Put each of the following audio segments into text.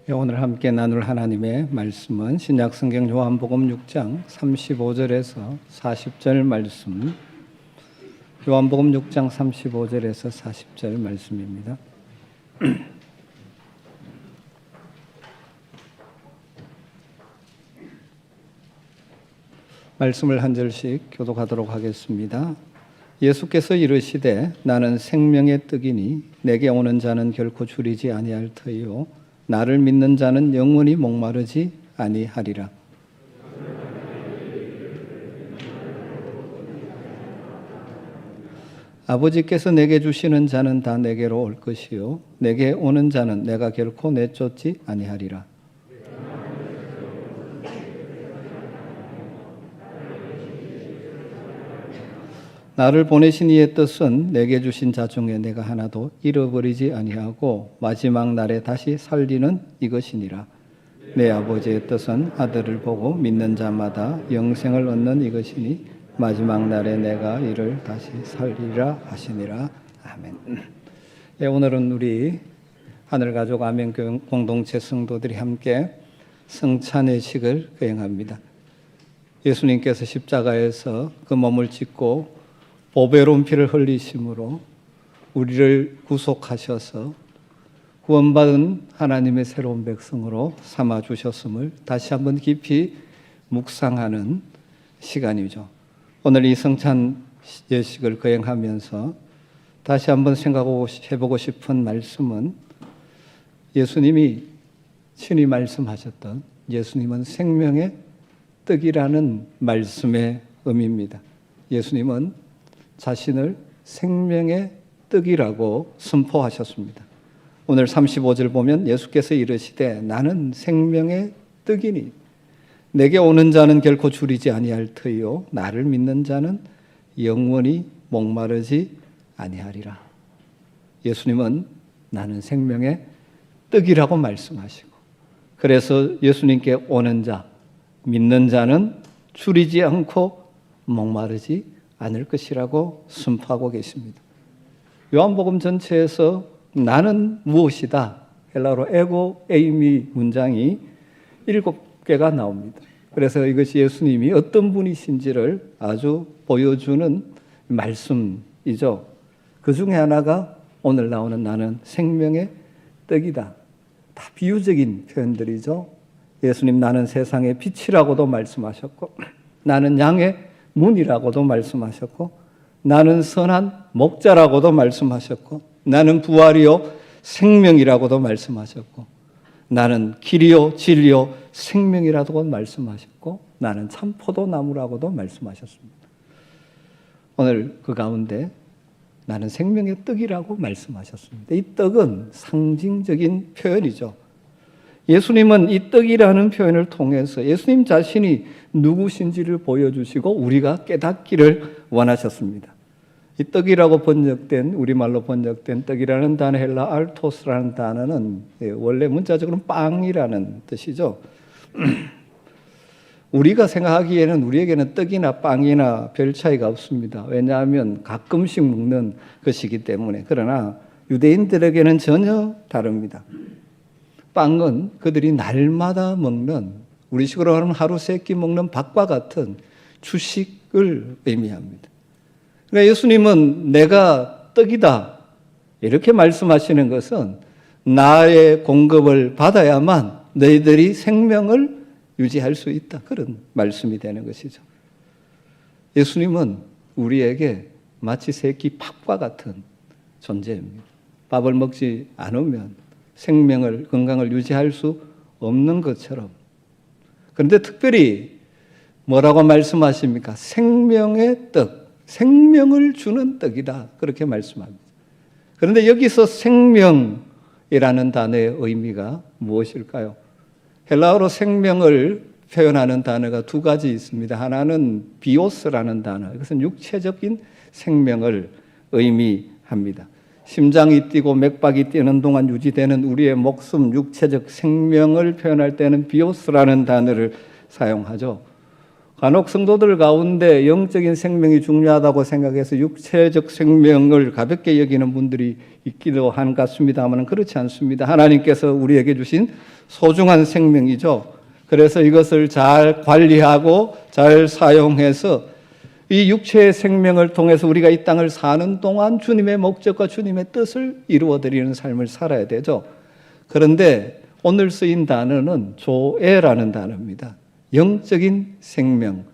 오늘 함께 나눌 하나님의 말씀은 신약성경 요한복음 6장 35절에서 40절 말씀, 요한복음 6장 35절에서 40절 말씀입니다. 말씀을 한 절씩 교독하도록 하겠습니다. 예수께서 이르시되 나는 생명의 떡이니 내게 오는 자는 결코 줄이지 아니할 터이요 나를 믿는 자는 영원히 목마르지 아니하리라. 아버지께서 내게 주시는 자는 다 내게로 올 것이요 내게 오는 자는 내가 결코 내쫓지 아니하리라. 나를 보내신 이의 뜻은 내게 주신 자 중에 내가 하나도 잃어버리지 아니하고 마지막 날에 다시 살리는 이것이니라. 내 아버지의 뜻은 아들을 보고 믿는 자마다 영생을 얻는 이것이니 마지막 날에 내가 이를 다시 살리라 하시니라. 아멘. 오늘은 우리 하늘가족 아멘 공동체 성도들이 함께 성찬의식을 거행합니다. 예수님께서 십자가에서 그 몸을 찢고 보배로운 피를 흘리심으로 우리를 구속하셔서 구원받은 하나님의 새로운 백성으로 삼아주셨음을 다시 한번 깊이 묵상하는 시간이죠. 오늘 이 성찬 예식을 거행하면서 다시 한번 생각해보고 싶은 말씀은 예수님이 친히 말씀하셨던 예수님은 생명의 떡이라는 말씀의 의미입니다. 예수님은 자신을 생명의 떡이라고 선포하셨습니다. 오늘 35절 보면 예수께서 이르시되 나는 생명의 떡이니 내게 오는 자는 결코 줄이지 아니할 터이요 나를 믿는 자는 영원히 목마르지 아니하리라. 예수님은 나는 생명의 떡이라고 말씀하시고 그래서 예수님께 오는 자, 믿는 자는 줄이지 않고 목마르지 않을 것이라고 선포하고 계십니다. 요한복음 전체에서 나는 무엇이다 헬라어로 에고 에이미 문장이 7개가 나옵니다. 그래서 이것이 예수님이 어떤 분이신지를 아주 보여주는 말씀이죠. 그 중에 하나가 오늘 나오는 나는 생명의 떡이다. 다 비유적인 표현들이죠. 예수님 나는 세상의 빛이라고도 말씀하셨고 나는 양의 문이라고도 말씀하셨고 나는 선한 목자라고도 말씀하셨고 나는 부활이요 생명이라고도 말씀하셨고 나는 길이요 진리요 생명이라고도 말씀하셨고 나는 참 포도나무라고도 말씀하셨습니다. 오늘 그 가운데 나는 생명의 떡이라고 말씀하셨습니다. 이 떡은 상징적인 표현이죠. 예수님은 이 떡이라는 표현을 통해서 예수님 자신이 누구신지를 보여주시고 우리가 깨닫기를 원하셨습니다. 이 떡이라고 번역된 우리말로 번역된 떡이라는 단어 헬라 알토스라는 단어는 원래 문자적으로는 빵이라는 뜻이죠. 우리가 생각하기에는 우리에게는 떡이나 빵이나 별 차이가 없습니다. 왜냐하면 가끔씩 먹는 것이기 때문에. 그러나 유대인들에게는 전혀 다릅니다. 빵은 그들이 날마다 먹는 우리식으로 하면 하루 세 끼 먹는 밥과 같은 주식을 의미합니다. 그러니까 예수님은 내가 떡이다 이렇게 말씀하시는 것은 나의 공급을 받아야만 너희들이 생명을 유지할 수 있다 그런 말씀이 되는 것이죠. 예수님은 우리에게 마치 세 끼 밥과 같은 존재입니다. 밥을 먹지 않으면 생명을 건강을 유지할 수 없는 것처럼 그런데 특별히 뭐라고 말씀하십니까? 생명의 떡, 생명을 주는 떡이다 그렇게 말씀합니다. 그런데 여기서 생명이라는 단어의 의미가 무엇일까요? 헬라어로 생명을 표현하는 단어가 두 가지 있습니다. 하나는 비오스라는 단어, 이것은 육체적인 생명을 의미합니다. 심장이 뛰고 맥박이 뛰는 동안 유지되는 우리의 목숨, 육체적 생명을 표현할 때는 비오스라는 단어를 사용하죠. 간혹 성도들 가운데 영적인 생명이 중요하다고 생각해서 육체적 생명을 가볍게 여기는 분들이 있기도 한 것 같습니다만 그렇지 않습니다. 하나님께서 우리에게 주신 소중한 생명이죠. 그래서 이것을 잘 관리하고 잘 사용해서 이 육체의 생명을 통해서 우리가 이 땅을 사는 동안 주님의 목적과 주님의 뜻을 이루어드리는 삶을 살아야 되죠. 그런데 오늘 쓰인 단어는 조에라는 단어입니다. 영적인 생명.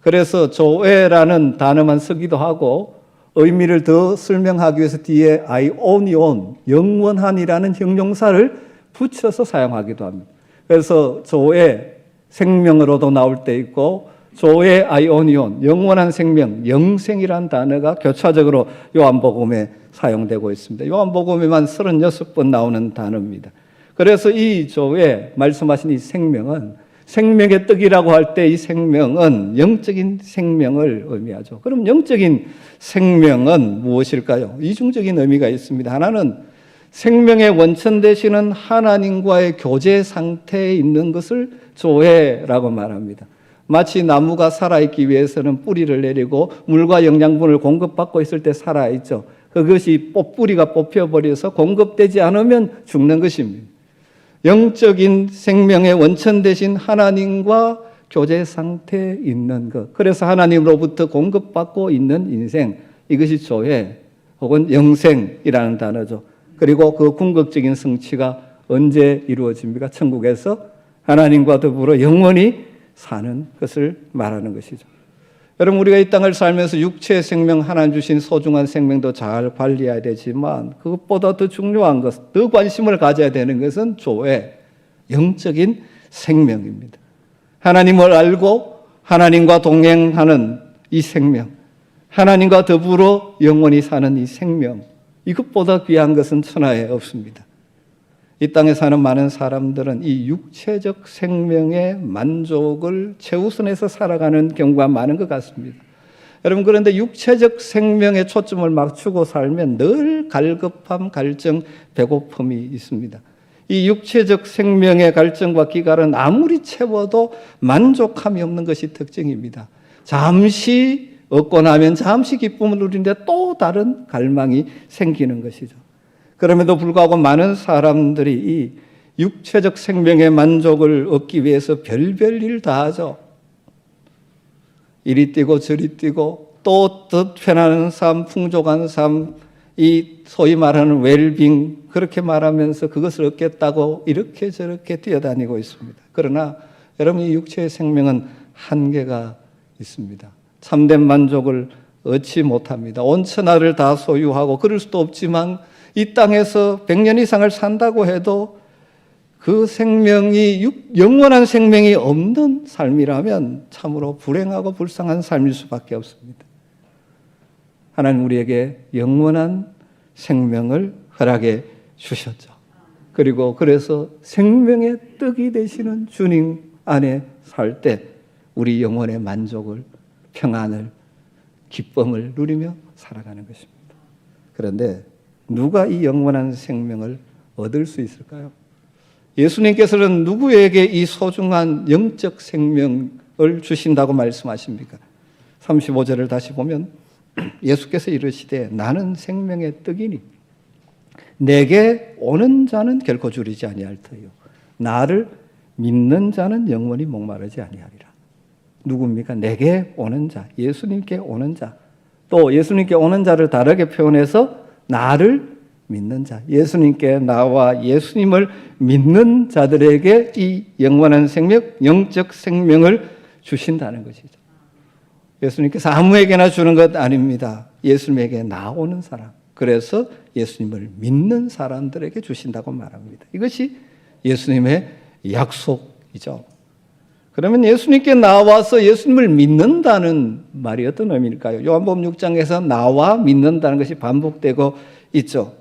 그래서 조에라는 단어만 쓰기도 하고 의미를 더 설명하기 위해서 뒤에 아이오니온, 영원한이라는 형용사를 붙여서 사용하기도 합니다. 그래서 조에, 생명으로도 나올 때 있고 조에 아이오니온, 영원한 생명, 영생이라는 단어가 교차적으로 요한복음에 사용되고 있습니다. 요한복음에만 36번 나오는 단어입니다. 그래서 이 조에 말씀하신 이 생명은 생명의 떡이라고 할 때 이 생명은 영적인 생명을 의미하죠. 그럼 영적인 생명은 무엇일까요? 이중적인 의미가 있습니다. 하나는 생명의 원천 되시는 하나님과의 교제 상태에 있는 것을 조회라고 말합니다. 마치 나무가 살아있기 위해서는 뿌리를 내리고 물과 영양분을 공급받고 있을 때 살아있죠. 그것이 뿌리가 뽑혀버려서 공급되지 않으면 죽는 것입니다. 영적인 생명의 원천 되신 하나님과 교제 상태에 있는 것. 그래서 하나님으로부터 공급받고 있는 인생. 이것이 조회 혹은 영생이라는 단어죠. 그리고 그 궁극적인 성취가 언제 이루어집니까? 천국에서 하나님과 더불어 영원히 사는 것을 말하는 것이죠. 여러분, 우리가 이 땅을 살면서 육체의 생명, 하나님 주신 소중한 생명도 잘 관리해야 되지만 그것보다 더 중요한 것, 더 관심을 가져야 되는 것은 조회, 영적인 생명입니다. 하나님을 알고 하나님과 동행하는 이 생명, 하나님과 더불어 영원히 사는 이 생명, 이것보다 귀한 것은 천하에 없습니다. 이 땅에 사는 많은 사람들은 이 육체적 생명의 만족을 최우선해서 살아가는 경우가 많은 것 같습니다. 여러분, 그런데 육체적 생명에 초점을 맞추고 살면 늘 갈급함, 갈증, 배고픔이 있습니다. 이 육체적 생명의 갈증과 기갈은 아무리 채워도 만족함이 없는 것이 특징입니다. 잠시 얻고 나면 잠시 기쁨을 누리는데 또 다른 갈망이 생기는 것이죠. 그럼에도 불구하고 많은 사람들이 이 육체적 생명의 만족을 얻기 위해서 별별 일 다 하죠. 이리 뛰고 저리 뛰고 또 더 편안한 삶, 풍족한 삶, 이 소위 말하는 웰빙, 그렇게 말하면서 그것을 얻겠다고 이렇게 저렇게 뛰어다니고 있습니다. 그러나 여러분, 이 육체의 생명은 한계가 있습니다. 참된 만족을 얻지 못합니다. 온 천하를 다 소유하고 그럴 수도 없지만 이 땅에서 100년 이상을 산다고 해도 그 생명이 영원한 생명이 없는 삶이라면 참으로 불행하고 불쌍한 삶일 수밖에 없습니다. 하나님 우리에게 영원한 생명을 허락해 주셨죠. 그리고 그래서 생명의 떡이 되시는 주님 안에 살 때 우리 영혼의 만족을, 평안을, 기쁨을 누리며 살아가는 것입니다. 그런데 누가 이 영원한 생명을 얻을 수 있을까요? 예수님께서는 누구에게 이 소중한 영적 생명을 주신다고 말씀하십니까? 35절을 다시 보면 예수께서 이르시되 나는 생명의 떡이니 내게 오는 자는 결코 줄이지 아니할 터요 나를 믿는 자는 영원히 목마르지 아니하리라. 누굽니까? 내게 오는 자, 예수님께 오는 자. 또 예수님께 오는 자를 다르게 표현해서 나를 믿는 자, 예수님께 나와 예수님을 믿는 자들에게 이 영원한 생명, 영적 생명을 주신다는 것이죠. 예수님께서 아무에게나 주는 것 아닙니다. 예수님에게 나오는 사람, 그래서 예수님을 믿는 사람들에게 주신다고 말합니다. 이것이 예수님의 약속이죠. 그러면 예수님께 나와서 예수님을 믿는다는 말이 어떤 의미일까요? 요한복음 6장에서 나와 믿는다는 것이 반복되고 있죠.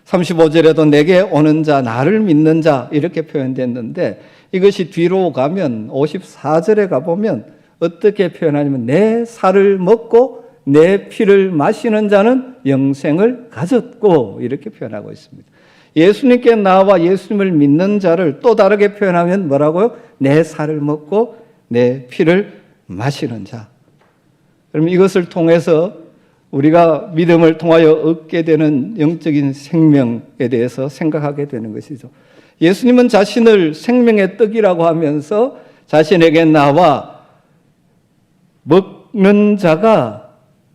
35절에도 내게 오는 자, 나를 믿는 자 이렇게 표현됐는데 이것이 뒤로 가면 54절에 가보면 어떻게 표현하냐면 내 살을 먹고 내 피를 마시는 자는 영생을 가졌고 이렇게 표현하고 있습니다. 예수님께 나와 예수님을 믿는 자를 또 다르게 표현하면 뭐라고요? 내 살을 먹고 내 피를 마시는 자. 그럼 이것을 통해서 우리가 믿음을 통하여 얻게 되는 영적인 생명에 대해서 생각하게 되는 것이죠. 예수님은 자신을 생명의 떡이라고 하면서 자신에게 나와 먹는 자가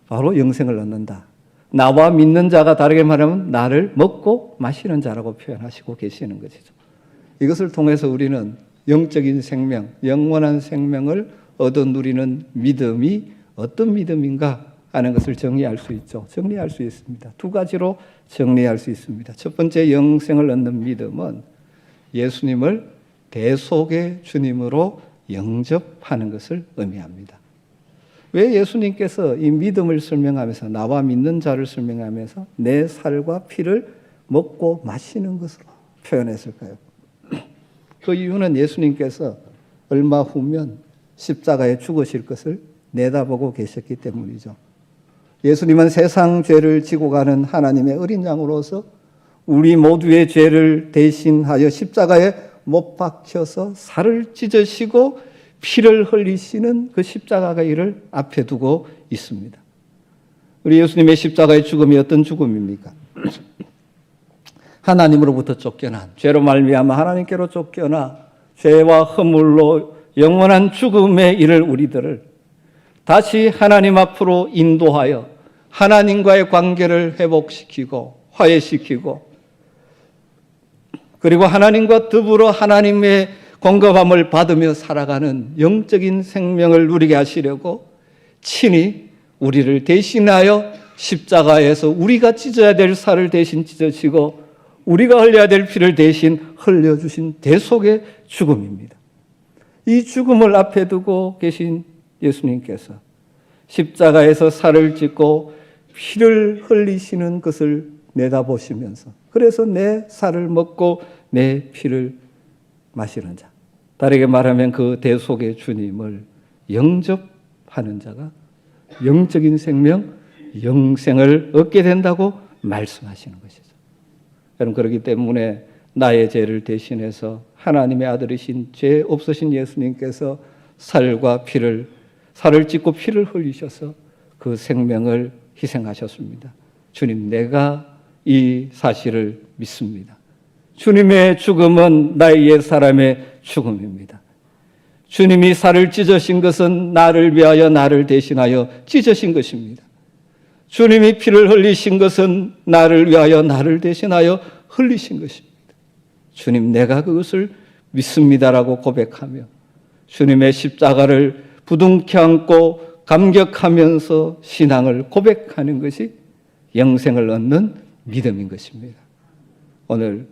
바로 영생을 얻는다. 나와 믿는 자가 다르게 말하면 나를 먹고 마시는 자라고 표현하시고 계시는 것이죠. 이것을 통해서 우리는 영적인 생명, 영원한 생명을 얻어 누리는 믿음이 어떤 믿음인가 하는 것을 정리할 수 있죠. 정리할 수 있습니다. 두 가지로 정리할 수 있습니다. 첫 번째, 영생을 얻는 믿음은 예수님을 대속의 주님으로 영접하는 것을 의미합니다. 왜 예수님께서 이 믿음을 설명하면서 나와 믿는 자를 설명하면서 내 살과 피를 먹고 마시는 것으로 표현했을까요? 그 이유는 예수님께서 얼마 후면 십자가에 죽으실 것을 내다보고 계셨기 때문이죠. 예수님은 세상 죄를 지고 가는 하나님의 어린 양으로서 우리 모두의 죄를 대신하여 십자가에 못 박혀서 살을 찢으시고 피를 흘리시는 그 십자가의 일을 앞에 두고 있습니다. 우리 예수님의 십자가의 죽음이 어떤 죽음입니까? 하나님으로부터 쫓겨난, 죄로 말미암아 하나님께로 쫓겨나 죄와 허물로 영원한 죽음의 일을 우리들을 다시 하나님 앞으로 인도하여 하나님과의 관계를 회복시키고 화해시키고 그리고 하나님과 더불어 하나님의 공급함을 받으며 살아가는 영적인 생명을 누리게 하시려고 친히 우리를 대신하여 십자가에서 우리가 찢어야 될 살을 대신 찢으시고 우리가 흘려야 될 피를 대신 흘려주신 대속의 죽음입니다. 이 죽음을 앞에 두고 계신 예수님께서 십자가에서 살을 찢고 피를 흘리시는 것을 내다보시면서 그래서 내 살을 먹고 내 피를 마시는 자, 다르게 말하면 그 대속의 주님을 영접하는 자가 영적인 생명, 영생을 얻게 된다고 말씀하시는 것이죠. 여러분, 그렇기 때문에 나의 죄를 대신해서 하나님의 아들이신 죄 없으신 예수님께서 살과 피를, 살을 찢고 피를 흘리셔서 그 생명을 희생하셨습니다. 주님, 내가 이 사실을 믿습니다. 주님의 죽음은 나의 옛사람의 죽음입니다. 주님이 살을 찢으신 것은 나를 위하여 나를 대신하여 찢으신 것입니다. 주님이 피를 흘리신 것은 나를 위하여 나를 대신하여 흘리신 것입니다. 주님, 내가 그것을 믿습니다라고 고백하며 주님의 십자가를 부둥켜 안고 감격하면서 신앙을 고백하는 것이 영생을 얻는 믿음인 것입니다. 오늘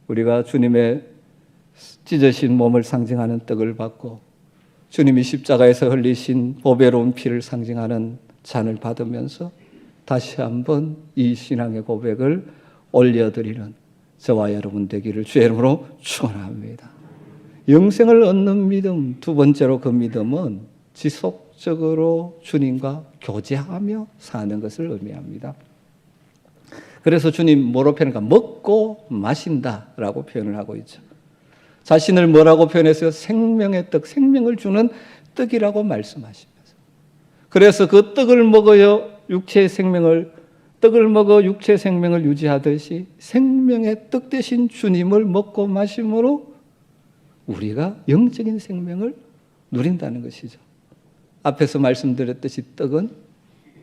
우리가 주님의 찢으신 몸을 상징하는 떡을 받고 주님이 십자가에서 흘리신 보배로운 피를 상징하는 잔을 받으면서 다시 한번 이 신앙의 고백을 올려드리는 저와 여러분 되기를 주의 이름으로 축원합니다. 영생을 얻는 믿음, 두 번째로 그 믿음은 지속적으로 주님과 교제하며 사는 것을 의미합니다. 그래서 주님 뭐로 표현할까? 먹고 마신다라고 표현을 하고 있죠. 자신을 뭐라고 표현했어요? 생명의 떡, 생명을 주는 떡이라고 말씀하시면서. 그래서 그 떡을 먹어요 육체의 생명을, 떡을 먹어 육체의 생명을 유지하듯이 생명의 떡 대신 주님을 먹고 마심으로 우리가 영적인 생명을 누린다는 것이죠. 앞에서 말씀드렸듯이 떡은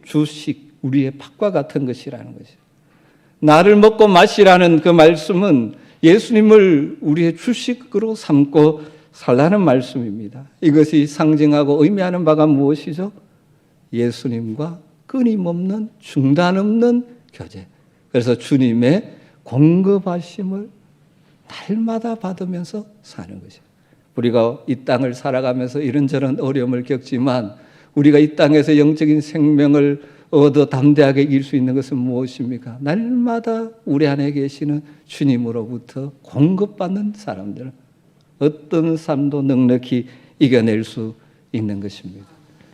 주식, 우리의 팥과 같은 것이라는 것이죠. 나를 먹고 마시라는 그 말씀은 예수님을 우리의 주식으로 삼고 살라는 말씀입니다. 이것이 상징하고 의미하는 바가 무엇이죠? 예수님과 끊임없는 중단 없는 교제. 그래서 주님의 공급하심을 날마다 받으면서 사는 것이죠. 우리가 이 땅을 살아가면서 이런저런 어려움을 겪지만 우리가 이 땅에서 영적인 생명을 얻어 담대하게 이길 수 있는 것은 무엇입니까? 날마다 우리 안에 계시는 주님으로부터 공급받는 사람들은 어떤 삶도 넉넉히 이겨낼 수 있는 것입니다.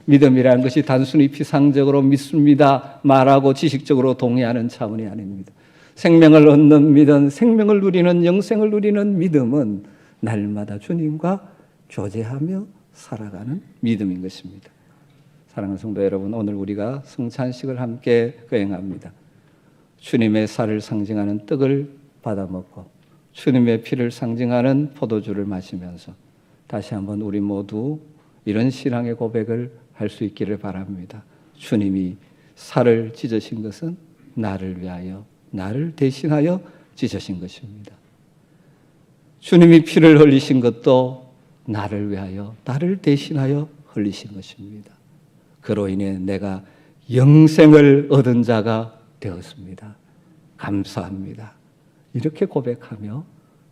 믿음이라는 것이 단순히 피상적으로 믿습니다 말하고 지식적으로 동의하는 차원이 아닙니다. 생명을 얻는 믿음, 생명을 누리는, 영생을 누리는 믿음은 날마다 주님과 교제하며 살아가는 믿음인 것입니다. 사랑하는 성도 여러분, 오늘 우리가 성찬식을 함께 거행합니다. 주님의 살을 상징하는 떡을 받아 먹고 주님의 피를 상징하는 포도주를 마시면서 다시 한번 우리 모두 이런 신앙의 고백을 할 수 있기를 바랍니다. 주님이 살을 찢으신 것은 나를 위하여, 나를 대신하여 찢으신 것입니다. 주님이 피를 흘리신 것도 나를 위하여, 나를 대신하여 흘리신 것입니다. 그로 인해 내가 영생을 얻은 자가 되었습니다. 감사합니다. 이렇게 고백하며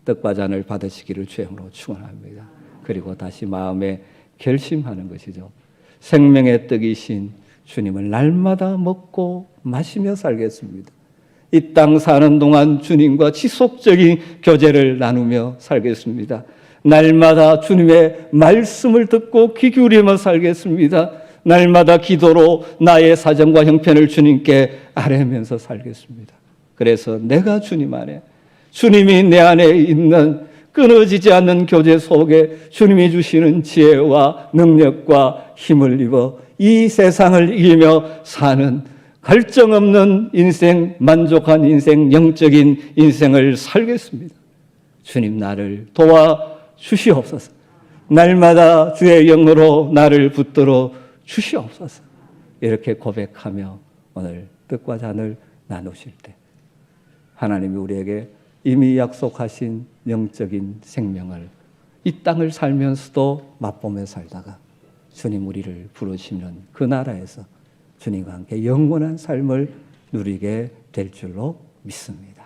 떡과 잔을 받으시기를 주님으로 축원합니다. 그리고 다시 마음에 결심하는 것이죠. 생명의 떡이신 주님을 날마다 먹고 마시며 살겠습니다. 이 땅 사는 동안 주님과 지속적인 교제를 나누며 살겠습니다. 날마다 주님의 말씀을 듣고 귀 기울이며 살겠습니다. 날마다 기도로 나의 사정과 형편을 주님께 아뢰면서 살겠습니다. 그래서 내가 주님 안에, 주님이 내 안에 있는 끊어지지 않는 교제 속에 주님이 주시는 지혜와 능력과 힘을 입어 이 세상을 이기며 사는 갈증 없는 인생, 만족한 인생, 영적인 인생을 살겠습니다. 주님 나를 도와주시옵소서. 날마다 주의 영으로 나를 붙들어 주시옵소서. 이렇게 고백하며 오늘 떡과 잔을 나누실 때 하나님이 우리에게 이미 약속하신 영적인 생명을 이 땅을 살면서도 맛보며 살다가 주님 우리를 부르시는 그 나라에서 주님과 함께 영원한 삶을 누리게 될 줄로 믿습니다.